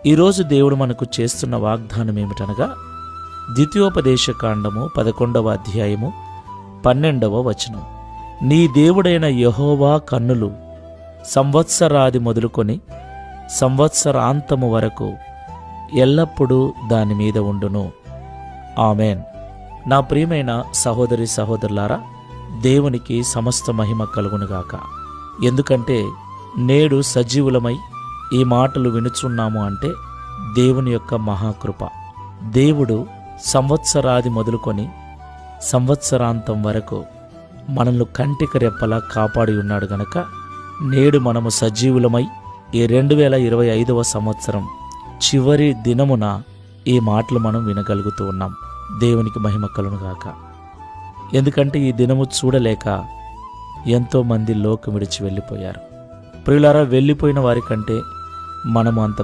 ఈరోజు దేవుడు మనకు చేస్తున్న వాగ్దానం ఏమిటనగా ద్వితీయోపదేశకాండము 11వ అధ్యాయము 12వ వచనం. నీ దేవుడైన యెహోవా కన్నులు సంవత్సరాది మొదలుకొని సంవత్సరాంతము వరకు ఎల్లప్పుడూ దాని మీద ఉండును. ఆమెన్. నా ప్రియమైన సహోదరి సహోదరులారా, దేవునికి సమస్త మహిమ కలుగునుగాక. ఎందుకంటే నేడు సజీవులమై ఈ మాటలు వినుచున్నాము అంటే దేవుని యొక్క మహాకృప. దేవుడు సంవత్సరాది మొదలుకొని సంవత్సరాంతం వరకు మనల్ని కంటికి రెప్పలా కాపాడి ఉన్నాడు గనక నేడు మనము సజీవులమై ఈ 2025వ సంవత్సరం చివరి దినమున ఈ మాటలు మనం వినగలుగుతూ ఉన్నాం. దేవునికి మహిమ కలుగునుగాక. ఎందుకంటే ఈ దినము చూడలేక ఎంతోమంది లోకం విడిచి వెళ్ళిపోయారు. ప్రియులారా, వెళ్ళిపోయిన వారి కంటే మనము అంత